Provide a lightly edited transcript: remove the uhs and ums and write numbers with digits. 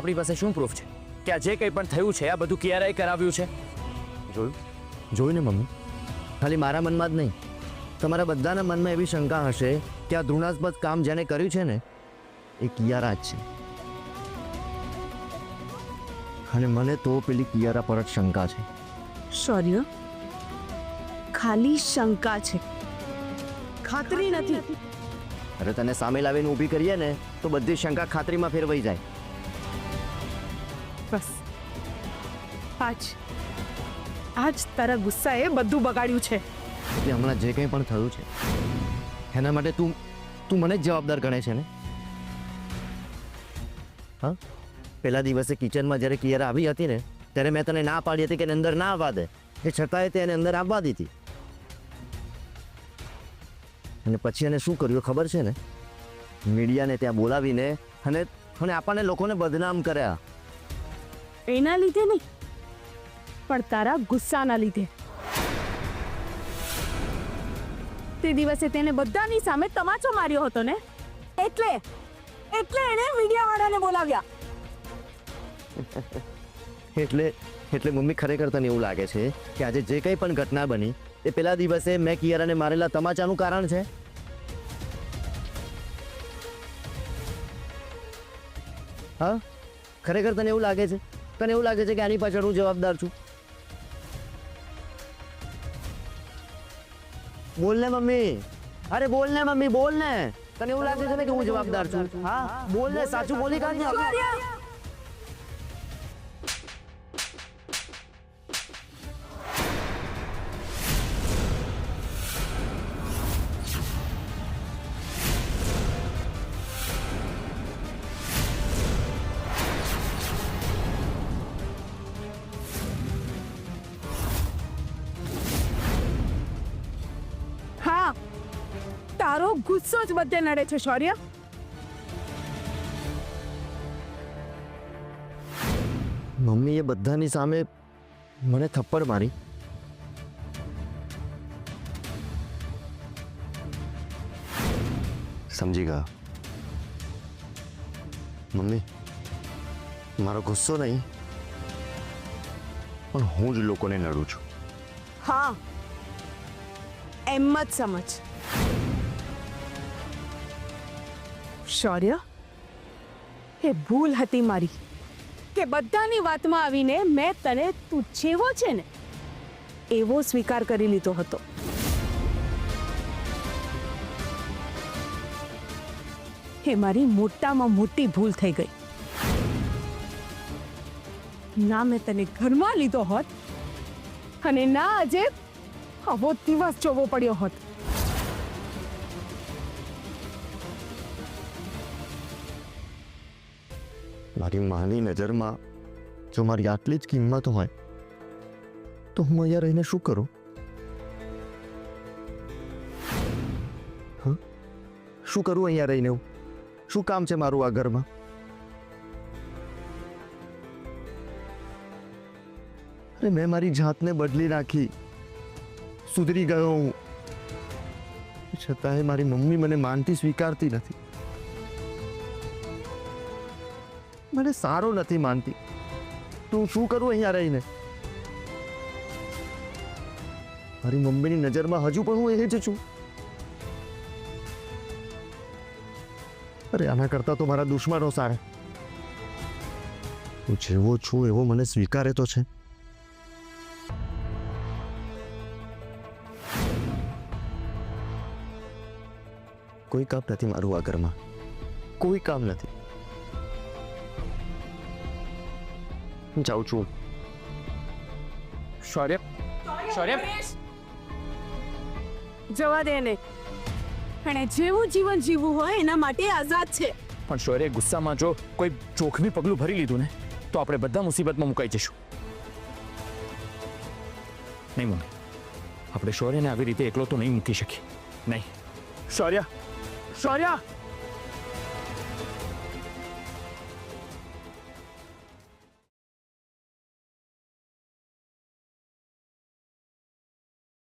આપણી પાસે શું પ્રૂફ છે કે આ જે કંઈ પણ થયું છે આ બધું કિયારાએ કરાવ્યું છે? જોયું ને મમ્મી, ખાલી મારા મનમાં જ નહીં, તમારા બધાના મનમાં એવી શંકા હશે કે આ ધૃણાસ્પદ કામ જેને કર્યું છે ને એ કિયારા જ છે. અને મને તો પેલી કિયારા પર જ શંકા છે. શૌર્ય, ખાલી શંકા છે, ખાતરી નથી. અરે તને સામે લાવીને ઊભી કરીએ ને તો બધી શંકા ખાતરીમાં ફેરવાઈ જાય. બસ આજ તારા ગુસ્સાએ બધું બગાડ્યું છે. કે હમણાં જે કંઈ પણ થયું છે એના માટે તું મને જ જવાબદાર ગણે છે ને? હા, પેલા દિવસે કિચનમાં જ્યારે કિયારા આવી હતી ને ત્યારે મેં તને ના પાડી હતી કે એને અંદર ના આવવા દે, એ છતાંય તે એને અંદર આવવા દીધી. અને પછી એને શું કર્યું ખબર છે ને? મીડિયાને ત્યાં બોલાવીને અને આપણને લોકોને બદનામ કર્યા. એના લીધે નહીં, પણ તારા ગુસ્સાના લીધે. તે દિવસે તેને બધાની સામે તમાચો માર્યો હતો ને, એટલે એને મીડિયાવાળાને બોલાવ્યા. એટલે મમ્મી, ખરેખર તને એવું લાગે છે કે આજે જે કંઈ પણ ઘટના બની એ પેલા દિવસે મેં કિયારાને મારેલા તમાચાનું કારણ છે? હા, ખરેખર તને એવું લાગે છે? તને એવું લાગે છે કે આની પાછળ હું જવાબદાર છું? બોલ ને મમ્મી, અરે બોલ ને મમ્મી, બોલ ને. તને એવું લાગે છે ને કે હું જવાબદાર છું? હા બોલ ને, સાચું બોલી કાઢ ને. હા, તારો ગુસ્સો જ બધે નડે છે શૌર્ય. મમ્મીએ બધાની સામે મને થપ્પડ મારી. સમજી ગયો મમ્મી, મારો ગુસ્સો નહીં પણ હું જ લોકોને નડું છું. હા, એમ જ સમજ. શૌર્ય, એ ભૂલ હતી મારી કે બધાની વાતમાં આવીને મેં તને તું જેવો છે ને એવો સ્વીકાર કરી લીધો હતો. એ મારી મોટામાં મોટી ભૂલ થઈ ગઈ. ના મેં તને ઘરમાં લીધો હોત અને ના આજે આવો દિવસ જોવો પડ્યો હોત. મારી માની નજરમાં જો મારી આટલી જ કિંમત હોય તો હું અહીંયા રહીને શું કરું? શું કરું અહીંયા રહીને? શું કામ છે મારું આ ઘરમાં? અરે મેં મારી જાતને બદલી નાખી, સુધરી ગયો હું, છતાંય મારી મમ્મી મને માનતી સ્વીકારતી નથી, મને સારો નથી માનતી. તું શું કરું અહીંયા રહીને? મારી મમ્મીની નજરમાં હજુ પણ હું એ જ છું. અરે આના કરતા તો મારા દુશ્મનો સારા. હું જેવો છું એવો મને સ્વીકારે તો છે. કોઈ કામ નથી મારું આ ઘરમાં, કોઈ કામ નથી. હું જાઉં છું. શૌર્ય, જવા દે ને. અને જેવું જીવન જીવવું હોય એના માટે આઝાદ છે. પણ શૌર્ય, ગુસ્સામાં જો કોઈ જોખમી પગલું ભરી લીધું ને તો આપણે બધા મુસીબતમાં મુકાઈ જશું. નહીં મમ્મી, આપણે શૌર્યને આવી રીતે એકલો તો નહીં મૂકી શકીએ. નહીં શૌર્ય, શૌર્ય.